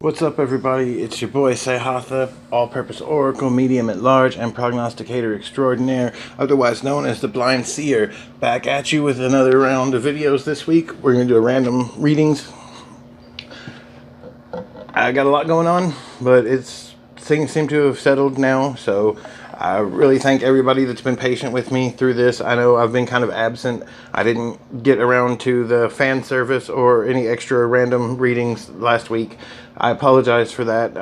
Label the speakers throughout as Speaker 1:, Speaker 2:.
Speaker 1: What's up, everybody? It's your boy Sehatha, all-purpose oracle, medium at large, and prognosticator extraordinaire, otherwise known as the blind seer, back at you with another round of videos this week. We're going to do a random readings. I got a lot going on, but things seem to have settled now, so I really thank everybody that's been patient with me through this. I know I've been kind of absent. I didn't get around to the fan service or any extra random readings last week. I apologize for that.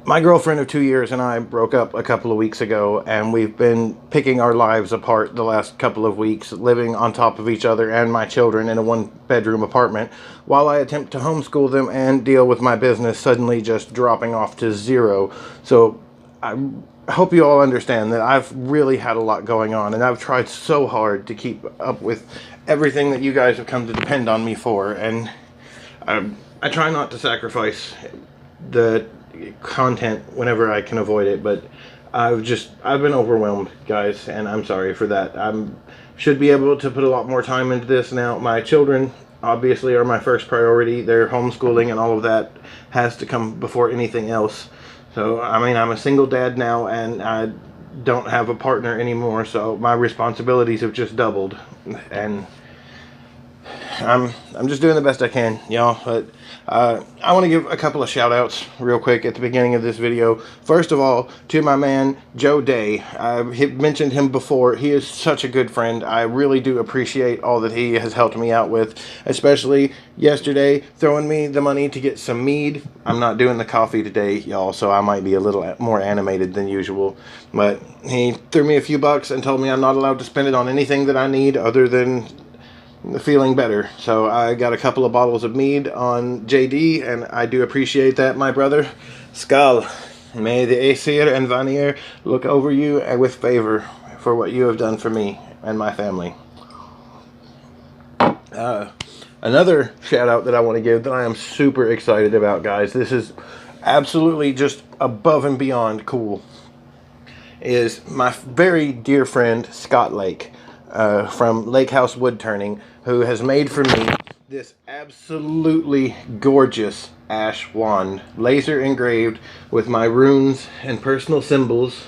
Speaker 1: My girlfriend of 2 years and I broke up a couple of weeks ago, and we've been picking our lives apart the last couple of weeks, living on top of each other and my children in a one-bedroom apartment, while I attempt to homeschool them and deal with my business suddenly just dropping off to zero. So I hope you all understand that I've really had a lot going on, and I've tried so hard to keep up with everything that you guys have come to depend on me for, and I try not to sacrifice the content whenever I can avoid it, but I've been overwhelmed, guys, and I'm sorry for that. Should be able to put a lot more time into this now. My children obviously are my first priority. Their homeschooling and all of that has to come before anything else. So I mean, I'm a single dad now, and I don't have a partner anymore, so my responsibilities have just doubled, and I'm just doing the best I can, y'all. But I want to give a couple of shout outs real quick at the beginning of this video. First of all, to my man Joe Day. I've mentioned him before. He is such a good friend. I really do appreciate all that he has helped me out with, especially yesterday throwing me the money to get some mead. I'm not doing the coffee today, y'all, so I might be a little more animated than usual, but he threw me a few bucks and told me I'm not allowed to spend it on anything that I need other than feeling better. So I got a couple of bottles of mead on JD, and I do appreciate that, my brother. Skal, may the Aesir and Vanir look over you with favor for what you have done for me and my family. Another shout out that I want to give that I am super excited about, guys, this is absolutely just above and beyond cool, is my very dear friend Scott Lake from Lake House Wood Turning, who has made for me this absolutely gorgeous ash wand, laser engraved with my runes and personal symbols,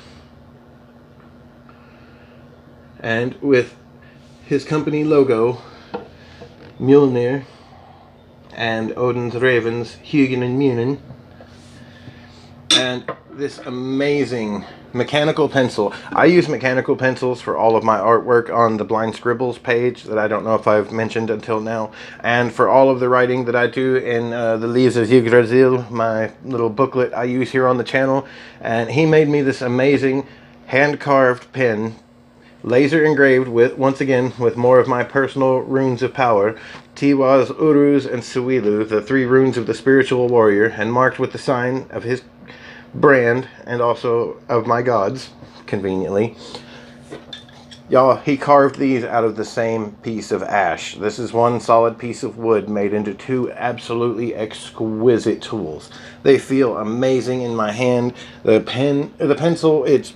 Speaker 1: and with his company logo, Mjolnir, and Odin's Ravens, Hugin and Munin, and this amazing mechanical pencil. I use mechanical pencils for all of my artwork on the Blind Scribbles page that I don't know if I've mentioned until now, and for all of the writing that I do in the Leaves of Yggdrasil, my little booklet I use here on the channel. And he made me this amazing hand-carved pen, laser engraved with, once again, with more of my personal runes of power, Tiwaz, Uruz, and Suilu, the 3 runes of the spiritual warrior, and marked with the sign of his brand and also of my gods, conveniently. Y'all, he carved these out of the same piece of ash. This is one solid piece of wood made into 2 absolutely exquisite tools. They feel amazing in my hand. The pencil, it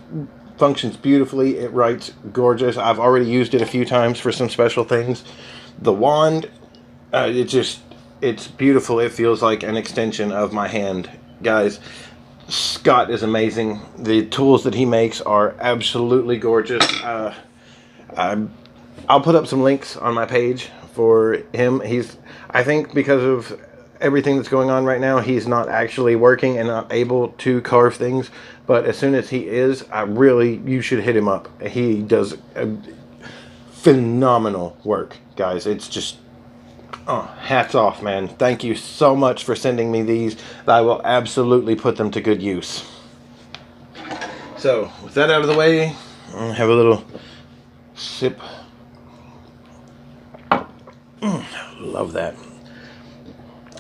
Speaker 1: functions beautifully. It writes gorgeous. I've already used it a few times for some special things. The wand, it's beautiful. It feels like an extension of my hand, guys. Scott is amazing. The tools that he makes are absolutely gorgeous. I'll put up some links on my page for him. I think because of everything that's going on right now, he's not actually working and not able to carve things. But as soon as he is, you should hit him up. He does phenomenal work, guys. It's just, oh, hats off, man. Thank you so much for sending me these. I will absolutely put them to good use. So, with that out of the way, I'll have a little sip. Love that.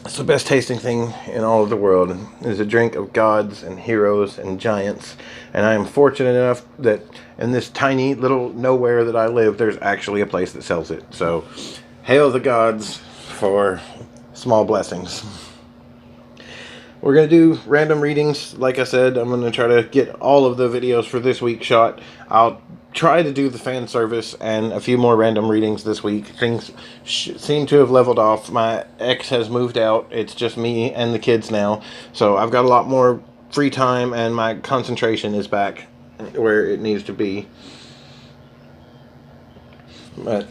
Speaker 1: It's the best tasting thing in all of the world. It's a drink of gods and heroes and giants. And I am fortunate enough that in this tiny little nowhere that I live, there's actually a place that sells it. So, hail the gods for small blessings. We're going to do random readings. Like I said, I'm going to try to get all of the videos for this week shot. I'll try to do the fan service and a few more random readings this week. Things seem to have leveled off. My ex has moved out. It's just me and the kids now. So I've got a lot more free time and my concentration is back where it needs to be. But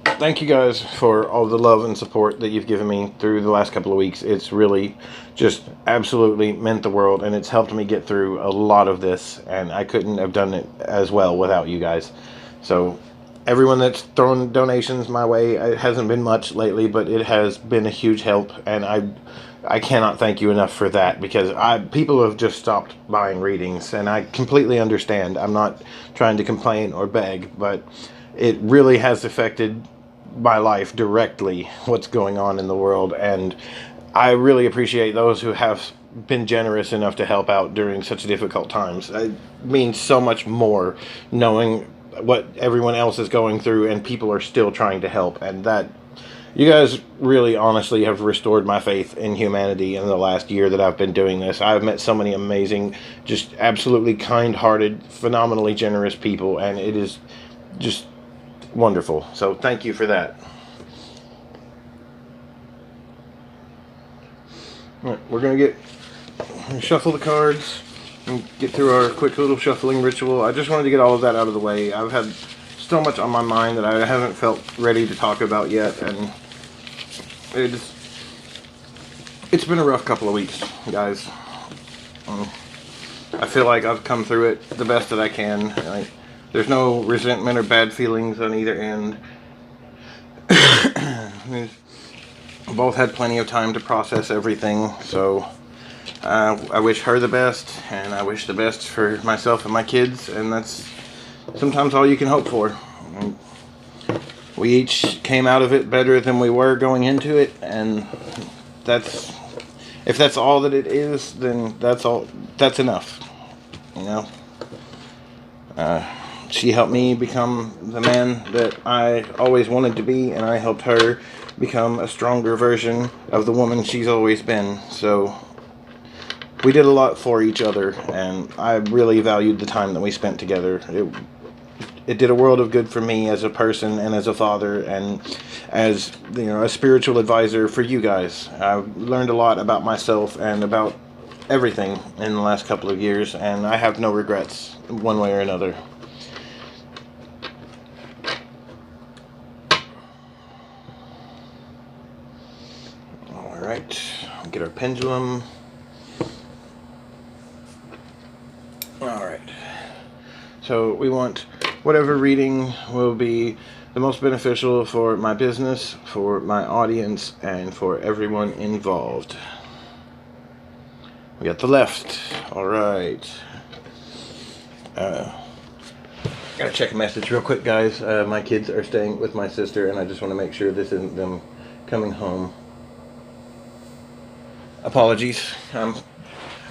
Speaker 1: thank you guys for all the love and support that you've given me through the last couple of weeks. It's really just absolutely meant the world, and it's helped me get through a lot of this, and I couldn't have done it as well without you guys. So everyone that's thrown donations my way, it hasn't been much lately, but it has been a huge help, and I cannot thank you enough for that, because people have just stopped buying readings, and I completely understand. I'm not trying to complain or beg, but it really has affected my life directly, what's going on in the world, and I really appreciate those who have been generous enough to help out during such difficult times. It means so much more knowing what everyone else is going through and people are still trying to help, and that you guys really honestly have restored my faith in humanity in the last year that I've been doing this. I've met so many amazing, just absolutely kind-hearted, phenomenally generous people, and it is just wonderful. So thank you for that. All right, we're going to shuffle the cards and get through our quick little shuffling ritual. I just wanted to get all of that out of the way. I've had so much on my mind that I haven't felt ready to talk about yet, and it's been a rough couple of weeks, guys. I feel like I've come through it the best that I can. There's no resentment or bad feelings on either end. We've both had plenty of time to process everything, so I wish her the best, and I wish the best for myself and my kids, and that's sometimes all you can hope for. We each came out of it better than we were going into it, and if that's all that it is, then that's enough, you know. She helped me become the man that I always wanted to be, and I helped her become a stronger version of the woman she's always been. So we did a lot for each other, and I really valued the time that we spent together. It did a world of good for me as a person and as a father, and as, you know, a spiritual advisor for you guys. I've learned a lot about myself and about everything in the last couple of years, and I have no regrets one way or another. Alright, get our pendulum. Alright, so we want whatever reading will be the most beneficial for my business, for my audience, and for everyone involved. We got the left. Alright. Gotta check a message real quick, guys. My kids are staying with my sister, and I just want to make sure this isn't them coming home. Apologies.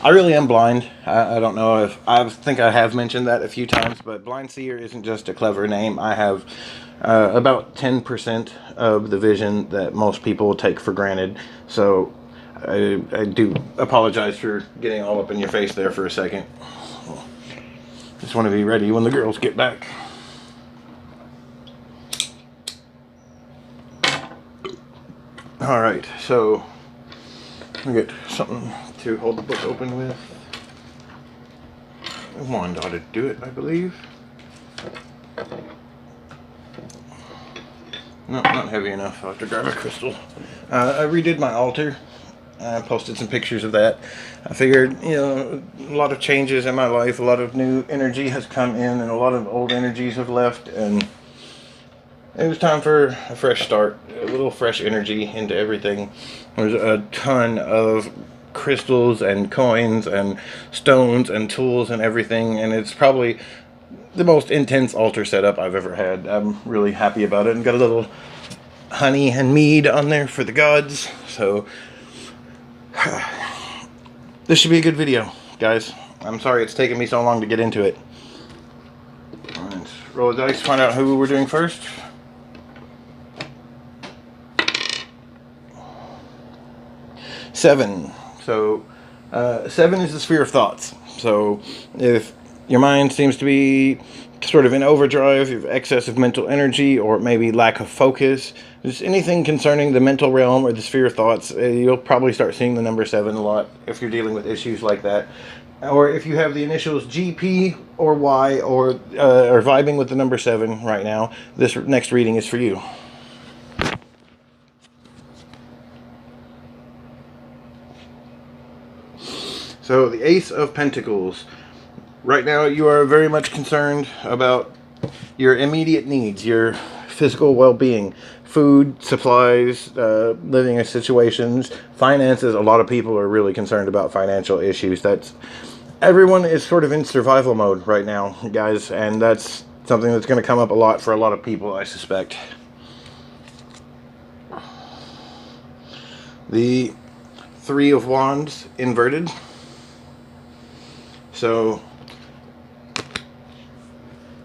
Speaker 1: I really am blind. I don't know if I think I have mentioned that a few times, but blind seer isn't just a clever name. I have about 10% of the vision that most people take for granted. So I do apologize for getting all up in your face there for a second. Just want to be ready when the girls get back. Alright, so we get something to hold the book open with. Wand ought to do it, I believe. No, not heavy enough. I'll have to grab a crystal. I redid my altar. I posted some pictures of that. I figured, you know, a lot of changes in my life, a lot of new energy has come in, and a lot of old energies have left, and it was time for a fresh start, a little fresh energy into everything. There's a ton of crystals and coins and stones and tools and everything, and it's probably the most intense altar setup I've ever had. I'm really happy about it, and got a little honey and mead on there for the gods. So this should be a good video, guys. I'm sorry it's taken me so long to get into it. Let's roll the dice, find out who we're doing first. Seven. So 7 is the sphere of thoughts. So if Your mind seems to be sort of in overdrive, you have excessive mental energy, or maybe lack of focus. Just anything concerning the mental realm or the sphere of thoughts, you'll probably start seeing the number 7 a lot if you're dealing with issues like that. Or if you have the initials GP or Y, or are vibing with the number 7 right now, this next reading is for you. So the Ace of Pentacles. Right now you are very much concerned about your immediate needs, your physical well-being, food, supplies, living situations, finances. A lot of people are really concerned about financial issues. Everyone is sort of in survival mode right now, guys, and that's something that's going to come up a lot for a lot of people, I suspect. The Three of Wands inverted. So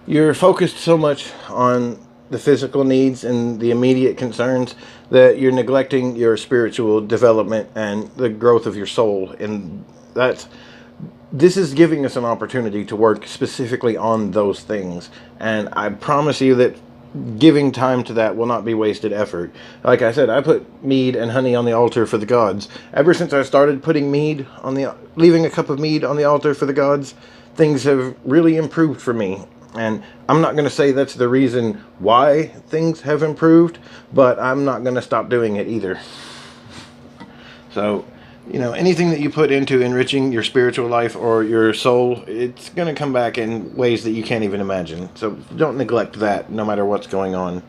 Speaker 1: you're focused so much on the physical needs and the immediate concerns that you're neglecting your spiritual development and the growth of your soul. And this is giving us an opportunity to work specifically on those things. And I promise you that giving time to that will not be wasted effort. Like I said, I put mead and honey on the altar for the gods. Ever since I started putting leaving a cup of mead on the altar for the gods, things have really improved for me. And I'm not going to say that's the reason why things have improved, but I'm not going to stop doing it either. So, anything that you put into enriching your spiritual life or your soul, it's going to come back in ways that you can't even imagine. So don't neglect that, no matter what's going on.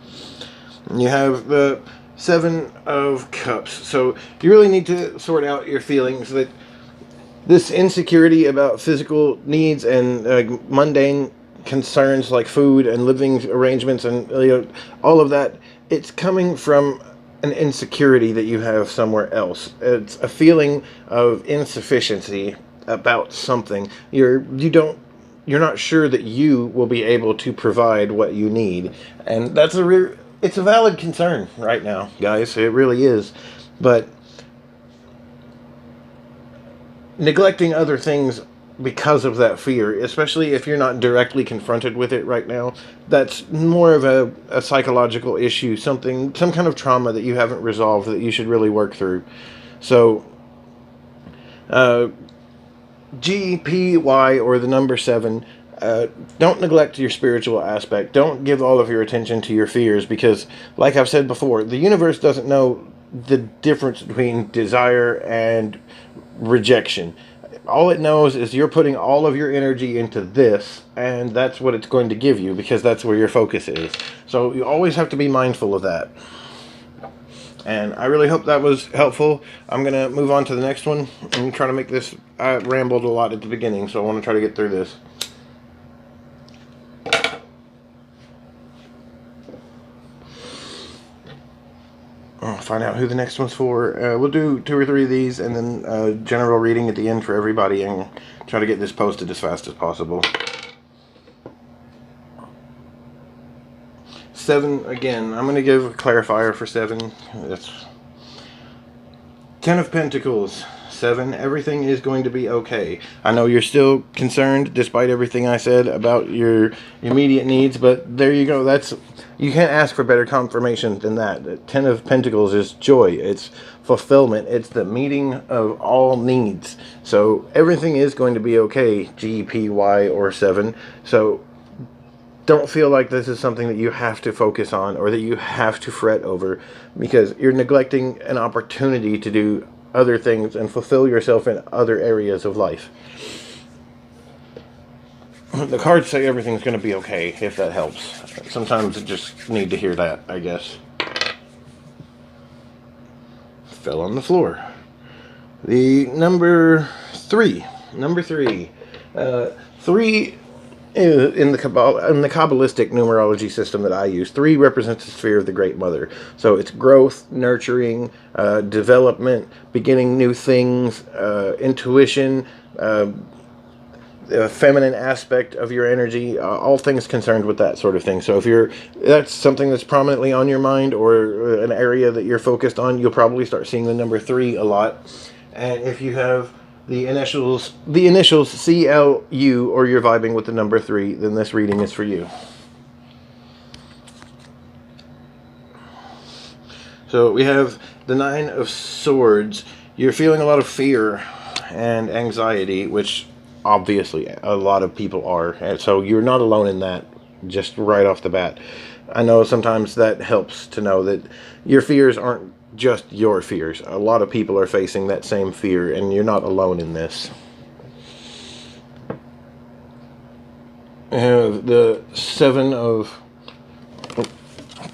Speaker 1: And you have the Seven of Cups. So you really need to sort out your feelings that this insecurity about physical needs and mundane concerns like food and living arrangements and all of that, it's coming from an insecurity that you have somewhere else. It's a feeling of insufficiency about something. You're not sure that you will be able to provide what you need, and it's a valid concern right now, guys. It really is. But neglecting other things because of that fear, especially if you're not directly confronted with it right now, that's more of a psychological issue, some kind of trauma that you haven't resolved that you should really work through. So GPY, or the number 7, don't neglect your spiritual aspect. Don't give all of your attention to your fears, because like I've said before, the universe doesn't know the difference between desire and rejection. All it knows is you're putting all of your energy into this, and that's what it's going to give you, because that's where your focus is. So you always have to be mindful of that. And I really hope that was helpful. I'm going to move on to the next one. I'm trying to make this... I rambled a lot at the beginning, so I want to try to get through this. I'll find out who the next one's for. We'll do 2 or 3 of these, and then a general reading at the end for everybody, and try to get this posted as fast as possible. 7, again, I'm going to give a clarifier for 7. That's 10 of Pentacles. 7, everything is going to be okay. I know you're still concerned, despite everything I said about your immediate needs, but there you go. You can't ask for better confirmation than that. 10 of Pentacles is joy. It's fulfillment. It's the meeting of all needs. So everything is going to be okay, G, P, Y, or 7. So don't feel like this is something that you have to focus on or that you have to fret over, because you're neglecting an opportunity to do other things and fulfill yourself in other areas of life. The cards say everything's going to be okay, if that helps. Sometimes you just need to hear that, I guess. Fell on the floor. The number 3. Number 3. 3 in the Kabbalistic numerology system that I use, 3 represents the sphere of the Great Mother. So it's growth, nurturing, development, beginning new things, intuition, the feminine aspect of your energy, all things concerned with that sort of thing. So if that's something that's prominently on your mind, or an area that you're focused on, you'll probably start seeing the number 3 a lot. And if you have the initials CLU, or you're vibing with the number 3, then this reading is for you. So we have the 9 of Swords. You're feeling a lot of fear and anxiety, which obviously a lot of people are. And so you're not alone in that, just right off the bat. I know sometimes that helps to know that your fears aren't just your fears. A lot of people are facing that same fear, and you're not alone in this. We have the 7 of... Oh,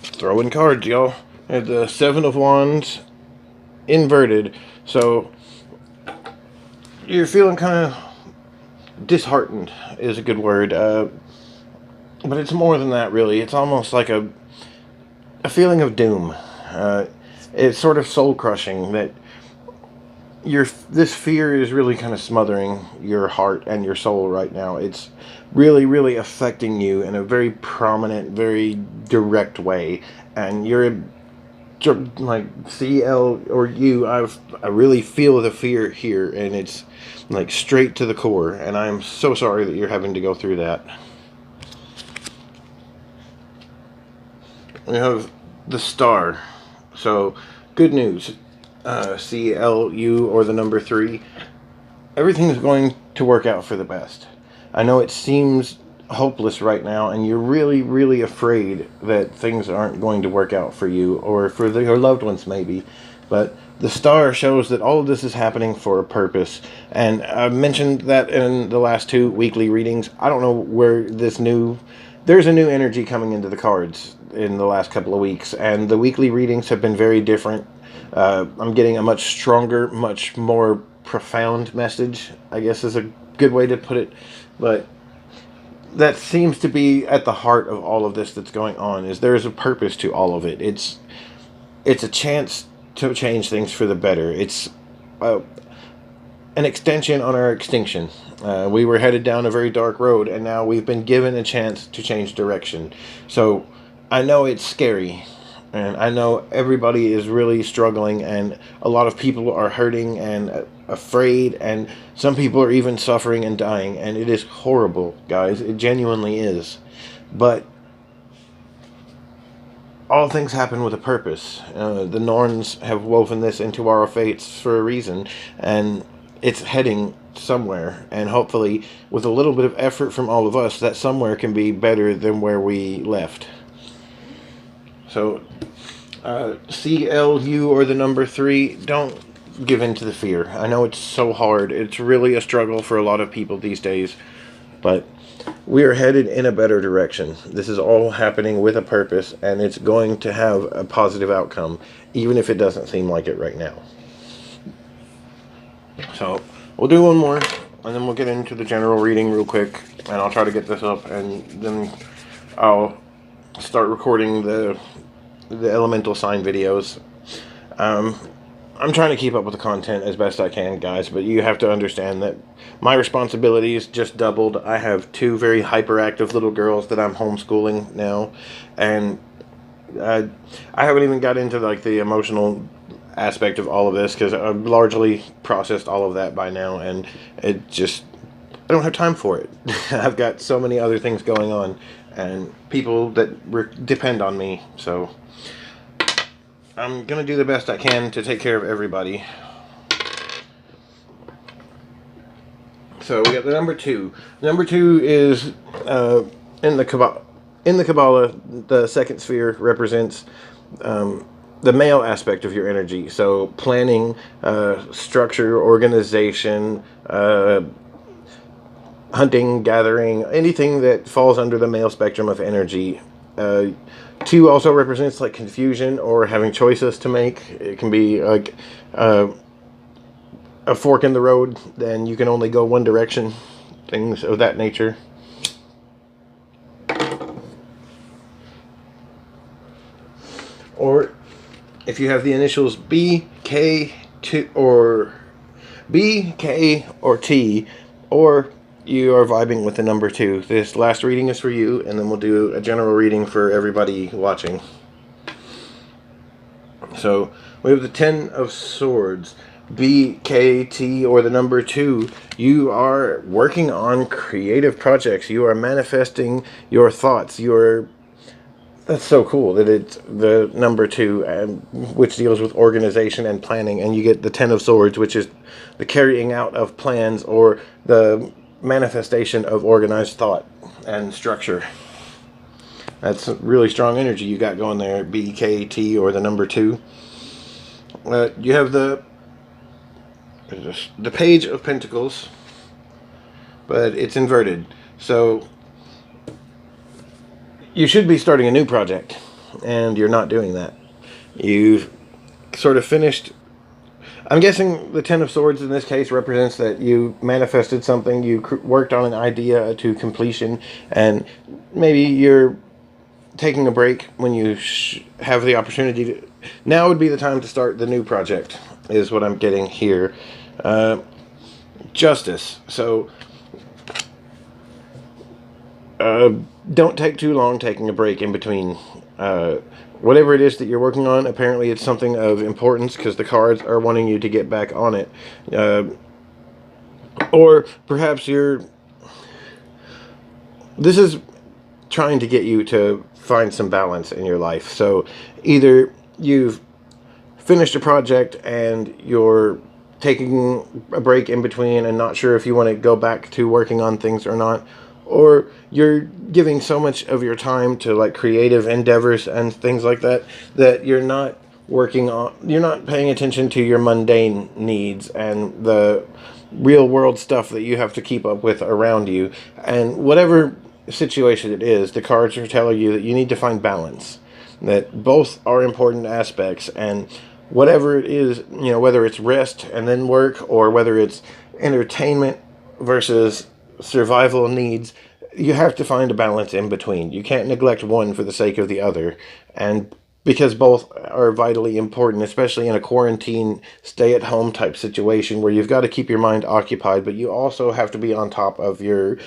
Speaker 1: throwing cards, y'all. We have the 7 of Wands inverted. So you're feeling kind of disheartened is a good word. But it's more than that, really. It's almost like a feeling of doom. It's sort of soul-crushing that this fear is really kind of smothering your heart and your soul right now. It's really, really affecting you in a very prominent, very direct way. And you're like CL or you, I really feel the fear here, and it's like straight to the core. And I'm so sorry that you're having to go through that. We have the Star. So, good news. CLU, or the number 3. Everything is going to work out for the best. I know it seems hopeless right now, and you're really, really afraid that things aren't going to work out for you, or for your loved ones maybe. But the Star shows that all of this is happening for a purpose. And I mentioned that in the last 2 weekly readings. I don't know where there's a new energy coming into the cards in the last couple of weeks, and the weekly readings have been very different. I'm getting a much stronger, much more profound message, I guess is a good way to put it. But that seems to be at the heart of all of this that's going on, is there is a purpose to all of it. It's a chance to change things for the better. It's an extension on our extinction. We were headed down a very dark road, and now we've been given a chance to change direction. So I know it's scary, and I know everybody is really struggling, and a lot of people are hurting and afraid, and some people are even suffering and dying, and it is horrible, guys. It genuinely is. But all things happen with a purpose. The Norns have woven this into our fates for a reason, and it's heading somewhere, and hopefully with a little bit of effort from all of us, that somewhere can be better than where we left. So CLU, or the number 3, don't give in to the fear. I know it's so hard. It's really a struggle for a lot of people these days, but we are headed in a better direction. This is all happening with a purpose, and it's going to have a positive outcome, even if it doesn't seem like it right now. So we'll do one more, and then we'll get into the general reading real quick, and I'll try to get this up, and then I'll start recording the elemental sign videos. I'm trying to keep up with the content as best I can, guys, but you have to understand that my responsibilities just doubled. I have 2 very hyperactive little girls that I'm homeschooling now, and I haven't even got into like the emotional aspect of all of this, because I've largely processed all of that by now, and I don't have time for it. I've got so many other things going on, and people that depend on me, so I'm gonna do the best I can to take care of everybody. So we got the number 2. Number 2 is in the Kabbalah, the second sphere represents the male aspect of your energy. So planning, structure, organization, hunting, gathering, anything that falls under the male spectrum of energy. 2 also represents like confusion or having choices to make. It can be like a fork in the road, then you can only go one direction, things of that nature. Or if you have the initials B, K, or T, or you are vibing with the number 2. This last reading is for you, and then we'll do a general reading for everybody watching. So we have the 10 of Swords. BKT, or the number 2, you are working on creative projects. You are manifesting your thoughts. That's so cool that it's the number 2, which deals with organization and planning, and you get the 10 of Swords, which is the carrying out of plans or the manifestation of organized thought and structure. That's really strong energy you got going there, BKT, or the number 2. You have the Page of Pentacles, but it's inverted. So you should be starting a new project, and you're not doing that. You've sort of finished. I'm guessing the 10 of Swords in this case represents that you manifested something, you worked on an idea to completion, and maybe you're taking a break when you have the opportunity to. Now would be the time to start the new project, is what I'm getting here. Justice. So don't take too long taking a break in between. Whatever it is that you're working on, apparently it's something of importance because the cards are wanting you to get back on it. Or perhaps this is trying to get you to find some balance in your life. So either you've finished a project and you're taking a break in between and not sure if you want to go back to working on things or not, or you're giving so much of your time to like creative endeavors and things like that that you're not paying attention to your mundane needs and the real world stuff that you have to keep up with around you. And whatever situation it is, the cards are telling you that you need to find balance, that both are important aspects, and whatever it is, whether it's rest and then work, or whether it's entertainment versus survival needs, you have to find a balance in between. You can't neglect one for the sake of the other, and because both are vitally important, especially in a quarantine, stay-at-home type situation where you've got to keep your mind occupied, but you also have to be on top of your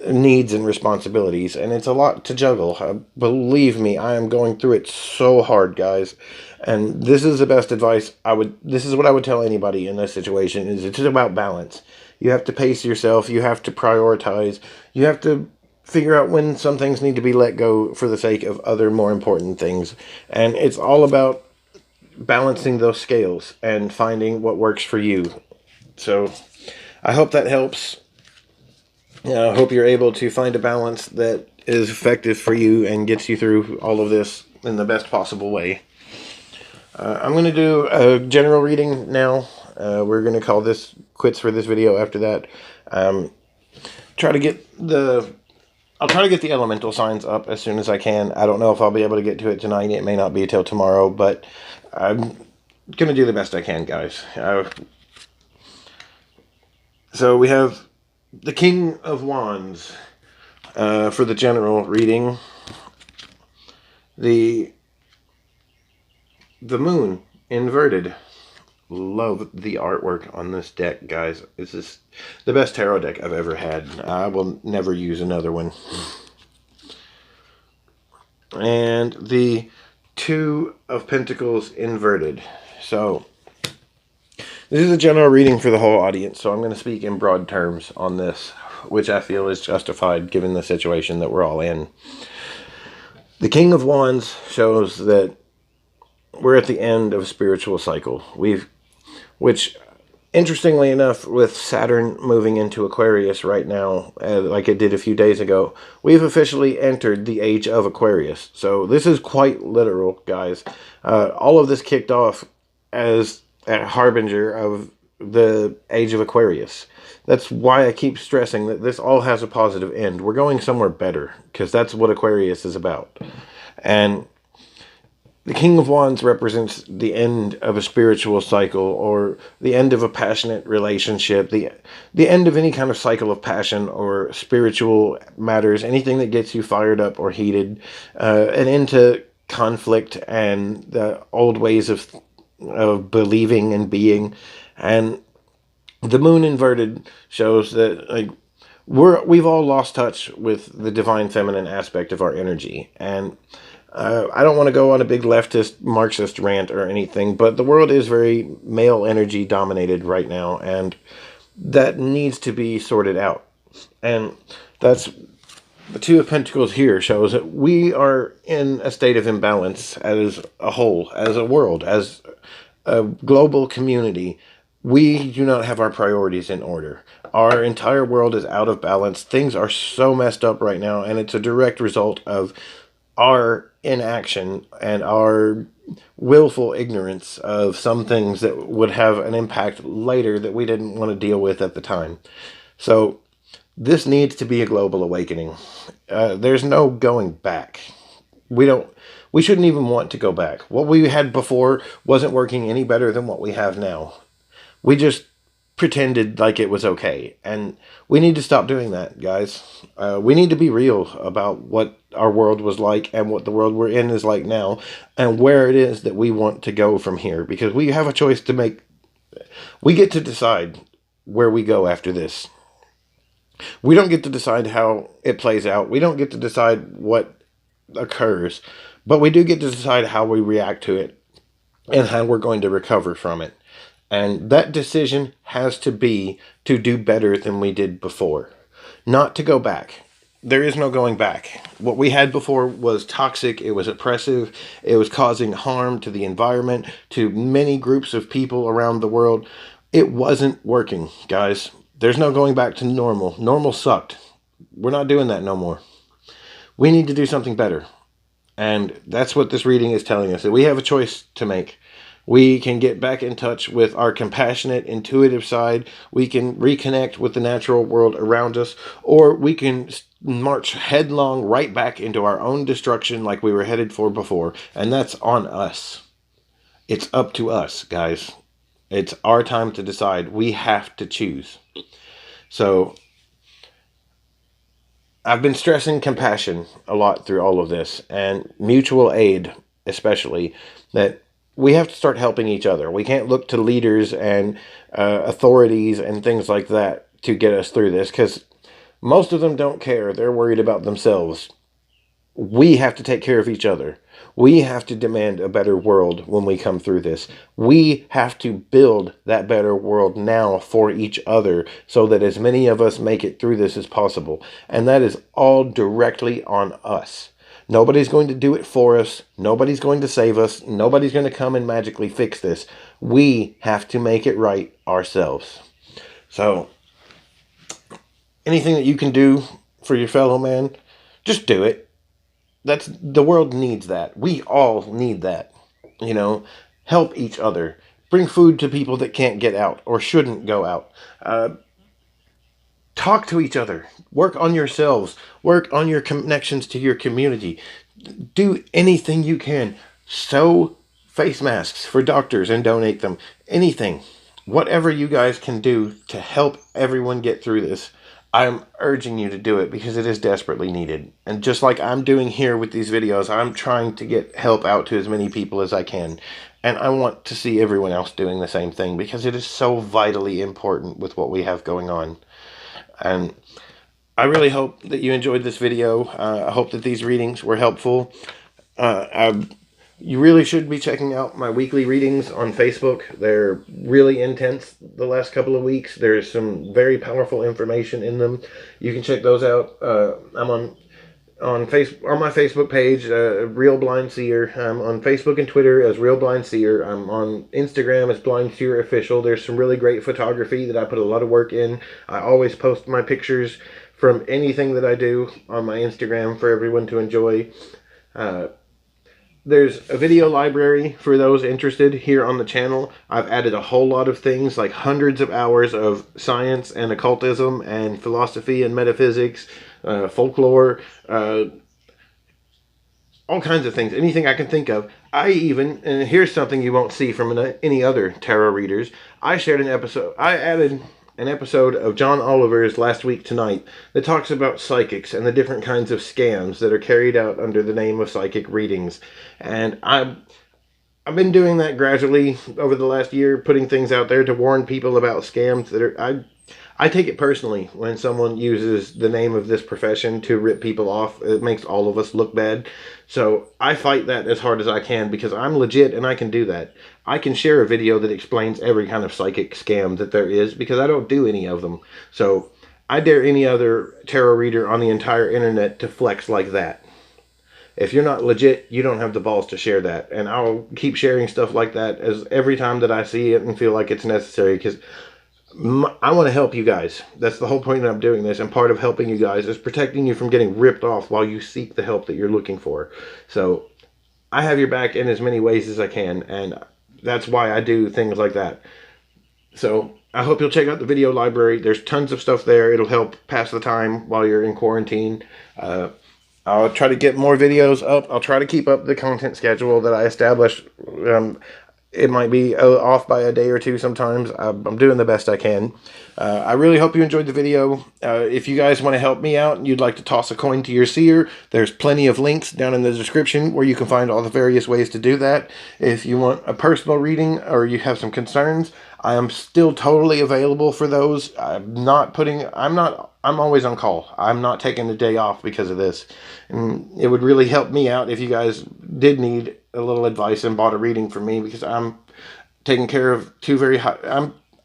Speaker 1: needs and responsibilities, and it's a lot to juggle. Believe me, I am going through it so hard, guys, and this is the best advice this is what I would tell anybody in this situation, is it's about balance. You have to pace yourself, you have to prioritize, you have to figure out when some things need to be let go for the sake of other more important things, and it's all about balancing those scales and finding what works for you. So I hope that helps. I hope you're able to find a balance that is effective for you and gets you through all of this in the best possible way. I'm going to do a general reading now. We're going to call this quits for this video after that. I'll try to get the elemental signs up as soon as I can. I don't know if I'll be able to get to it tonight. It may not be until tomorrow, but I'm going to do the best I can, guys. So we have the King of Wands for the general reading. The Moon inverted. Love the artwork on this deck, guys. This is the best tarot deck I've ever had. I will never use another one. And the Two of Pentacles inverted. So this is a general reading for the whole audience, so I'm going to speak in broad terms on this, which I feel is justified given the situation that we're all in. The King of Wands shows that we're at the end of a spiritual cycle. Which, interestingly enough, with Saturn moving into Aquarius right now, like it did a few days ago, we've officially entered the age of Aquarius. So this is quite literal, guys. All of this kicked off as a harbinger of the age of Aquarius. That's why I keep stressing that this all has a positive end. We're going somewhere better, because that's what Aquarius is about. And the King of Wands represents the end of a spiritual cycle, or the end of a passionate relationship, the end of any kind of cycle of passion or spiritual matters, anything that gets you fired up or heated, an end to conflict and the old ways of believing and being. And the Moon inverted shows that we've all lost touch with the divine feminine aspect of our energy, and I don't want to go on a big leftist Marxist rant or anything, but the world is very male energy dominated right now, and that needs to be sorted out. And that's the Two of Pentacles here shows that we are in a state of imbalance as a whole, as a world, as a global community. We do not have our priorities in order. Our entire world is out of balance. Things are so messed up right now, and it's a direct result of our inaction and our willful ignorance of some things that would have an impact later that we didn't want to deal with at the time. So this needs to be a global awakening. There's no going back. We shouldn't even want to go back. What we had before wasn't working any better than what we have now. We just pretended like it was okay. And we need to stop doing that, guys. We need to be real about what our world was like and what the world we're in is like now and where it is that we want to go from here. Because we have a choice to make. We get to decide where we go after this. We don't get to decide how it plays out. We don't get to decide what occurs. But we do get to decide how we react to it and how we're going to recover from it. And that decision has to be to do better than we did before, not to go back. There is no going back. What we had before was toxic, it was oppressive, it was causing harm to the environment, to many groups of people around the world. It wasn't working, guys. There's no going back to normal. Normal sucked. We're not doing that no more. We need to do something better. And that's what this reading is telling us, that we have a choice to make. We can get back in touch with our compassionate, intuitive side. We can reconnect with the natural world around us. Or we can march headlong right back into our own destruction like we were headed for before. And that's on us. It's up to us, guys. It's our time to decide. We have to choose. So I've been stressing compassion a lot through all of this. And mutual aid, especially, that we have to start helping each other. We can't look to leaders and authorities and things like that to get us through this, because most of them don't care. They're worried about themselves. We have to take care of each other. We have to demand a better world when we come through this. We have to build that better world now for each other so that as many of us make it through this as possible. And that is all directly on us. Nobody's going to do it for us. Nobody's going to save us. Nobody's going to come and magically fix this. We have to make it right ourselves. So, anything that you can do for your fellow man, just do it. The world needs that. We all need that. You know, help each other. Bring food to people that can't get out or shouldn't go out. Talk to each other. Work on yourselves. Work on your connections to your community. Do anything you can. Sew face masks for doctors and donate them. Anything. Whatever you guys can do to help everyone get through this, I'm urging you to do it because it is desperately needed. And just like I'm doing here with these videos, I'm trying to get help out to as many people as I can. And I want to see everyone else doing the same thing because it is so vitally important with what we have going on. And I really hope that you enjoyed this video. I hope that these readings were helpful. You really should be checking out my weekly readings on Facebook. They're really intense the last couple of weeks. There's some very powerful information in them. You can check those out. I'm on my Facebook page, Real Blind Seer. I'm on Facebook and Twitter as Real Blind Seer. I'm on Instagram as Blind Seer Official. There's some really great photography that I put a lot of work in. I always post my pictures from anything that I do on my Instagram for everyone to enjoy. There's a video library for those interested here on the channel. I've added a whole lot of things, like hundreds of hours of science and occultism and philosophy and metaphysics, folklore, all kinds of things, anything I can think of. And here's something you won't see from any other tarot readers. I added an episode of John Oliver's Last Week Tonight that talks about psychics and the different kinds of scams that are carried out under the name of psychic readings. And I I've been doing that gradually over the last year, putting things out there to warn people about scams that are. I take it personally when someone uses the name of this profession to rip people off. It makes all of us look bad. So I fight that as hard as I can because I'm legit and I can do that. I can share a video that explains every kind of psychic scam that there is because I don't do any of them. So I dare any other tarot reader on the entire internet to flex like that. If you're not legit, you don't have the balls to share that. And I'll keep sharing stuff like that as every time that I see it and feel like it's necessary because I want to help you guys. That's the whole point that I'm doing this. And part of helping you guys is protecting you from getting ripped off while you seek the help that you're looking for. So I have your back in as many ways as I can. And that's why I do things like that. So I hope you'll check out the video library. There's tons of stuff there. It'll help pass the time while you're in quarantine. I'll try to get more videos up. I'll try to keep up the content schedule that I established. It might be off by a day or two sometimes. I'm doing the best I can. I really hope you enjoyed the video. If you guys want to help me out and you'd like to toss a coin to your seer, there's plenty of links down in the description where you can find all the various ways to do that. If you want a personal reading or you have some concerns, I am still totally available for those. I'm always on call. I'm not taking a day off because of this. And it would really help me out if you guys did need a little advice and bought a reading from me because I'm taking care of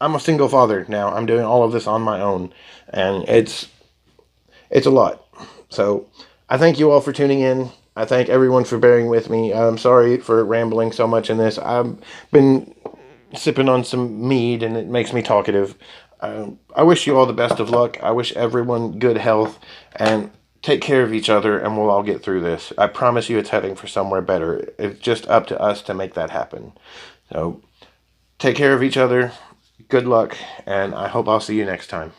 Speaker 1: I'm a single father now. I'm doing all of this on my own and it's a lot. So I thank you all for tuning in. I thank everyone for bearing with me. I'm sorry for rambling so much in this. I've been sipping on some mead and it makes me talkative. I wish you all the best of luck. I wish everyone good health and take care of each other and we'll all get through this. I promise you it's heading for somewhere better. It's just up to us to make that happen. So take care of each other. Good luck and I hope I'll see you next time.